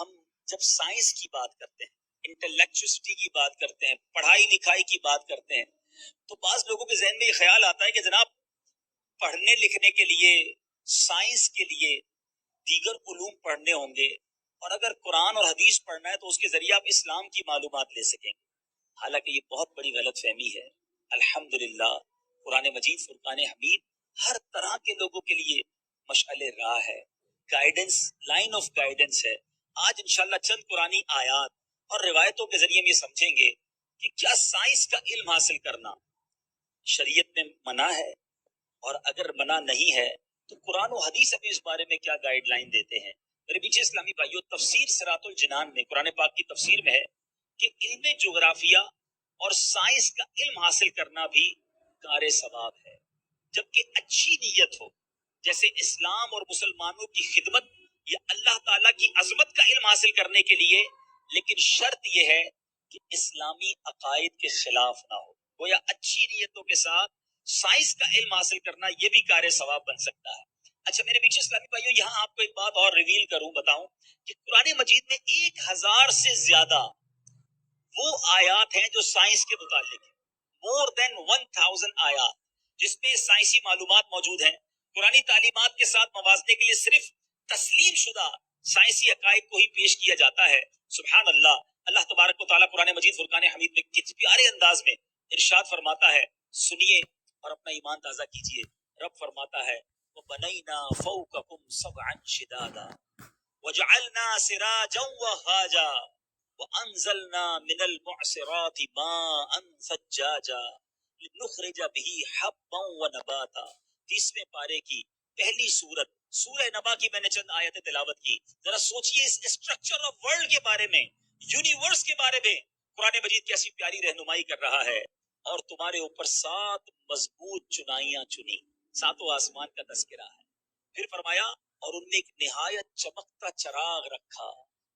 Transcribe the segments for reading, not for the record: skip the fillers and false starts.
ہم جب سائنس کی بات کرتے ہیں، انٹلیکچوسٹی کی بات کرتے ہیں، پڑھائی لکھائی کی بات کرتے ہیں، تو بعض لوگوں کے ذہن میں یہ خیال آتا ہے کہ جناب پڑھنے لکھنے کے لیے، سائنس کے لیے دیگر علوم پڑھنے ہوں گے، اور اگر قرآن اور حدیث پڑھنا ہے تو اس کے ذریعے آپ اسلام کی معلومات لے سکیں گے۔ حالانکہ یہ بہت بڑی غلط فہمی ہے۔ الحمدللہ قرآن مجید فرقان حمید ہر طرح کے لوگوں کے لیے مشعل راہ ہے، گائیڈنس، لائن آف گائیڈنس ہے۔ آج انشاءاللہ چند قرآنی آیات اور روایتوں کے ذریعے ہم یہ سمجھیں گے کہ کیا سائنس کا علم حاصل کرنا شریعت میں منع ہے، اور اگر منع نہیں ہے تو قرآن و حدیث ہمیں اس بارے میں کیا گائیڈ لائن دیتے ہیں۔ میرے پیچھے اسلامی بھائیوں، تفسیر صراط الجنان میں، قرآن پاک کی تفسیر میں ہے کہ علم جغرافیہ اور سائنس کا علم حاصل کرنا بھی کار ثواب ہے، جبکہ اچھی نیت ہو، جیسے اسلام اور مسلمانوں کی خدمت یا اللہ تعالیٰ کی عظمت کا علم حاصل کرنے کے لیے، لیکن شرط یہ ہے کہ اسلامی عقائد کے خلاف نہ ہو۔ گویا اچھی نیتوں کے ساتھ سائنس کا علم حاصل کرنا یہ بھی کار ثواب بن سکتا ہے۔ اچھا میرے پیچھے اسلامی بھائیوں، یہاں آپ کو ایک بات اور ریویل کروں، بتاؤں کہ قرآن مجید میں 1000 سے زیادہ وہ آیات ہیں جو سائنس کے متعلق ہیں، مور دین 1000 آیات جس میں سائنسی معلومات موجود ہیں۔ قرآنی تعلیمات کے ساتھ موازنے کے لیے صرف تسلیم شدہ سائنسی حقائق کو ہی پیش کیا جاتا ہے۔ سبحان اللہ، اللہ تبارک و تعالیٰ قرآن مجید فرقان حمید میں کس پیارے انداز میں ارشاد فرماتا ہے، سنیے اور اپنا ایمان تازہ کیجئے۔ رب فرماتا ہے وَبَنَيْنَا فَوْقَكُمْ سَبْعًا شِدَادًا وَجَعَلْنَا سِرَاجًا وَهَّاجًا وَأَنزَلْنَا مِنَ الْمُعْصِرَاتِ مَاءً ثَجَّاجًا لِنُخْرِجَ بِهِ حَبًّا وَنَبَاتًا۔ 30ویں پارے کی پہلی سورت سورہ نبا کی میں نے چند آیتیں تلاوت کی۔ ذرا سوچئے اس اسٹرکچر آف ورلڈ کے بارے میں، یونیورس کے بارے میں قرآن مجید کیسی پیاری رہنمائی کر رہا ہے۔ اور تمہارے اوپر 7 مضبوط چنائیاں چنی، 7 آسمان کا تذکرہ ہے۔ پھر فرمایا اور ان میں ایک نہایت چمکتا چراغ رکھا،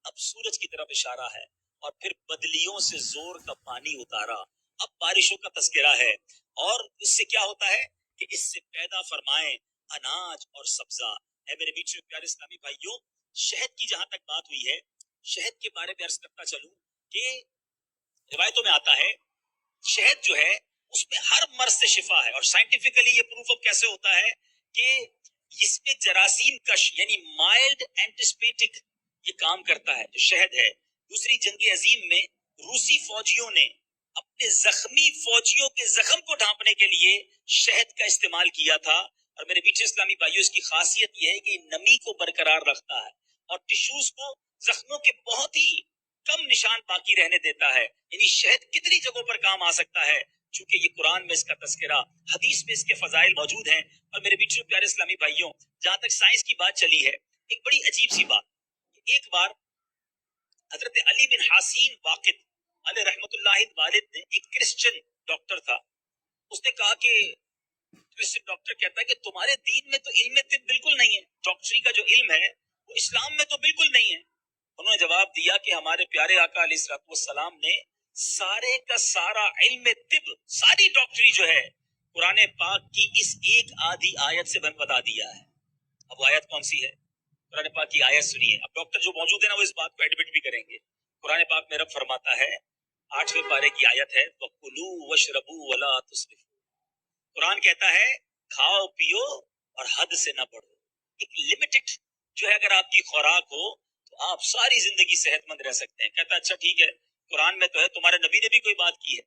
اب سورج کی طرف اشارہ ہے، اور پھر بدلیوں سے زور کا پانی اتارا، اب بارشوں کا تذکرہ ہے۔ اور اس سے کیا ہوتا ہے کہ اس سے پیدا فرمائیں اناج اور سبزہ۔ اے میرے بیچ میں پیارے اسلامی بھائیوں، شہد کی جہاں تک بات ہوئی ہے، شہد کے بارے میں عرض کرتا چلوں کہ روایتوں میں آتا ہے شہد جو ہے اس میں ہر مرض سے شفا ہے، اور سائنٹیفکلی یہ پروف اب کیسے ہوتا ہے کہ اس میں جراثیم کش یعنی مائلڈ اینٹیسپیٹک یہ کام کرتا ہے جو شہد ہے۔ دوسری جنگ عظیم میں روسی فوجیوں نے اپنے زخمی فوجیوں کے زخم کو ڈھانپنے کے لیے شہد کا استعمال کیا تھا۔ اور میرے پیچھے اسلامی بھائیوں، اس کی خاصیت یہ ہے کہ نمی کو برقرار رکھتا ہے اور ٹشوز کو، زخموں کے بہت ہی کم نشان باقی رہنے دیتا ہے۔ یعنی شہد کتنی جگہوں پر کام آ سکتا ہے، چونکہ یہ قرآن میں اس کا تذکرہ، حدیث میں اس کے فضائل موجود ہیں۔ اور میرے بیچ میں پیارے اسلامی بھائیوں، جہاں تک سائنس کی بات چلی ہے، ایک بڑی عجیب سی بات، ایک بار حضرت علی بن حسین واقد علیہ رحمت اللہ والد نے، ایک کرسچن ڈاکٹر تھا، اس نے کہا کہ کرسچن ڈاکٹر کہتا ہے کہ تمہارے دین میں تو علم طب بالکل نہیں ہے، ڈاکٹری کا جو علم ہے وہ اسلام میں تو بالکل نہیں ہے۔ انہوں نے جواب دیا کہ ہمارے پیارے آقا علیہ الصلوۃ والسلام نے سارے کا سارا علم طب، ساری ڈاکٹری جو ہے قرآن پاک کی اس ایک آدھی آیت سے بتا دیا ہے۔ اب وہ آیت کون سی ہے؟ قرآن پاک کی آیت سنیے۔ اب ڈاکٹر جو موجود ہے نا وہ اس بات کو ایڈمٹ بھی کریں گے۔ قرآن پاک میں رب فرماتا ہے، 8ویں پارے کی آیت ہے وَكُلُوا وَاشْرَبُوا وَلَا تُسْرِفُوا۔ قرآن کہتا ہے کھاؤ پیو اور حد سے نہ بڑھو۔ ایک لمیٹڈ جو ہے اگر آپ کی خوراک ہو تو آپ ساری زندگی صحت مند رہ سکتے ہیں۔ کہتا ہے اچھا ٹھیک ہے، قرآن میں تو ہے، تمہارے نبی نے بھی کوئی بات کی ہے؟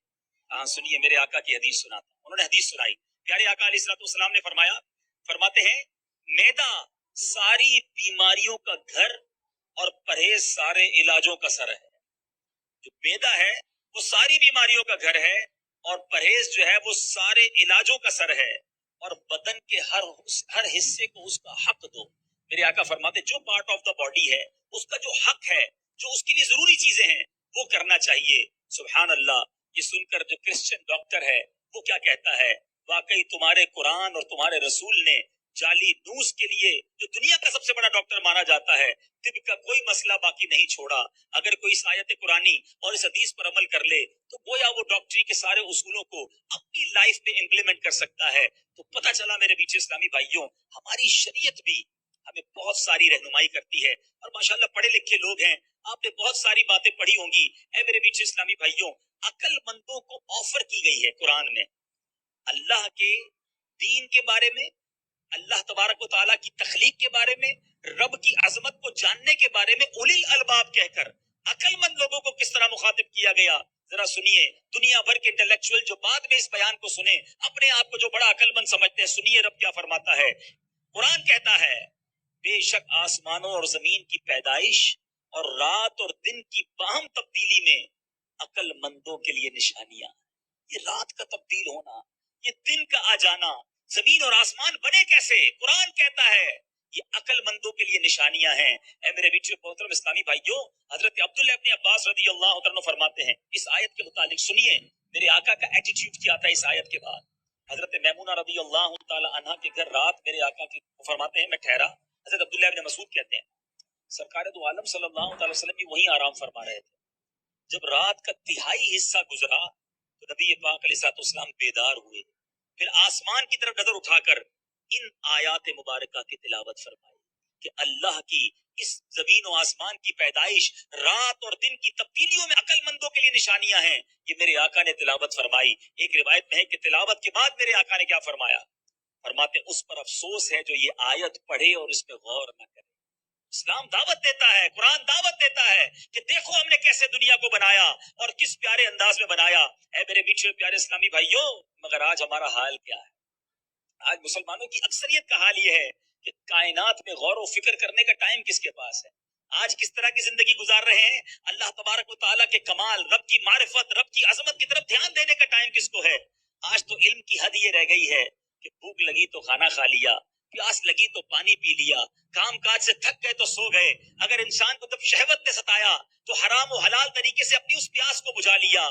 ہاں سنیے، میرے آقا کی حدیث سناتا ہوں۔ انہوں نے حدیث سنائی، پیارے آقا علیہ الصلوۃ والسلام نے فرمایا، فرماتے ہیں میدا ساری بیماریوں کا گھر اور پرہیز سارے علاجوں کا سر ہے۔ جو میدا ہے وہ ساری بیماریوں کا گھر ہے، اور پرہیز جو ہے وہ سارے علاجوں کا سر ہے، اور بدن کے ہر حصے کو اس کا حق دو۔ میرے آقا فرماتے جو پارٹ آف دا باڈی ہے اس کا جو حق ہے، جو اس کے لیے ضروری چیزیں ہیں وہ کرنا چاہیے۔ سبحان اللہ، یہ سن کر جو کرسچن ڈاکٹر ہے وہ کیا کہتا ہے، واقعی تمہارے قرآن اور تمہارے رسول نے جعلی نوز کے لیے جو دنیا کا سب سے بڑا ڈاکٹر مانا جاتا ہے، طب کا کوئی مسئلہ باقی نہیں چھوڑا۔ اگر کوئی اس آیت قرآنی اور اس حدیث پر عمل کر لے تو گویا وہ ڈاکٹری کے سارے اصولوں کو اپنی لائف میں امپلیمنٹ کر سکتا ہے۔ تو پتہ چلا میرے بیچ اسلامی بھائیوں، ہماری شریعت بھی ہمیں بہت ساری رہنمائی کرتی ہے، اور ماشاءاللہ پڑھے لکھے لوگ ہیں، آپ نے بہت ساری باتیں پڑھی ہوں گی۔ اے میرے میٹھے اسلامی بھائیوں، عقل مندوں کو آفر کی گئی ہے قرآن میں اللہ کے دین کے بارے میں، اللہ تبارک و تعالیٰ کی تخلیق کے بارے میں، رب کی عظمت کو جاننے کے بارے میں اولی الالباب کہہ کر عقل مند لوگوں کو کس طرح مخاطب کیا گیا۔ ذرا سنیے، دنیا بھر کے انٹلیکچوئل جو بعد میں اس بیان کو سنے، اپنے آپ کو جو بڑا عقل مند سمجھتے ہیں، سنیے رب کیا فرماتا ہے۔ قرآن کہتا ہے بے شک آسمانوں اور زمین کی پیدائش اور رات اور دن کی باہم تبدیلی میں عقل مندوں کے لیے نشانیاں، یہ رات کا تبدیل ہونا، یہ دن کا آ جانا، زمین اور آسمان بنے کیسے، قرآن کہتا ہے یہ عقل مندوں کے لیے نشانیاں ہیں۔ اے میرے بیٹے محترم اسلامی بھائیوں، حضرت عبداللہ ابن عباس رضی اللہ عنہ فرماتے ہیں اس آیت کے متعلق، سنیے میرے آقا کا ایٹیٹیوڈ کیا تھا اس آیت کے بعد۔ حضرت میمونہ رضی اللہ تعالی عنہا کے گھر رات میرے آقا کے فرماتے ہیں میں ٹھہرا۔ حضرت عبداللہ ابن مسعود کہتے ہیں سرکار دو عالم صلی اللہ تعالی وسلم بھی وہیں آرام فرما رہے تھے، جب رات کا تہائی حصہ گزرا تو نبی پاک علیہ الصلوۃ والسلام بیدار ہوئے، پھر آسمان کی طرف نظر اٹھا کر ان آیات مبارکہ کی تلاوت فرمائی کہ اللہ کی اس زمین و آسمان کی پیدائش، رات اور دن کی تبدیلیوں میں عقل مندوں کے لیے نشانیاں ہیں، یہ میرے آقا نے تلاوت فرمائی۔ ایک روایت میں ہے کہ تلاوت کے بعد میرے آقا نے کیا فرمایا، فرماتے اس پر افسوس ہے جو یہ آیت پڑھے اور اس پہ غور نہ کرے۔ اسلام دعوت دیتا ہے، قرآن دعوت دیتا ہے کہ دیکھو ہم نے کیسے دنیا کو بنایا اور کس پیارے انداز میں بنایا۔ اے میرے میٹھے پیارے اسلامی بھائیوں، مگر آج ہمارا حال کیا ہے؟ آج مسلمانوں کی اکثریت کا حال یہ ہے کہ کائنات میں غور و فکر کرنے کا ٹائم کس کے پاس ہے؟ آج کس طرح کی زندگی گزار رہے ہیں؟ اللہ تبارک و تعالیٰ کے کمال، رب کی معرفت، رب کی عظمت کی طرف دھیان دینے کا ٹائم کس کو ہے؟ آج تو علم کی حد یہ رہ گئی ہے کہ بھوک لگی تو کھانا کھا لیا، پیاس لگی تو پانی پی لیا، کام کاج سے تھک گئے تو سو گئے، اگر انسان کو تب شہوت نے ستایا تو حرام و حلال طریقے سے اپنی اس پیاس کو بجھا لیا۔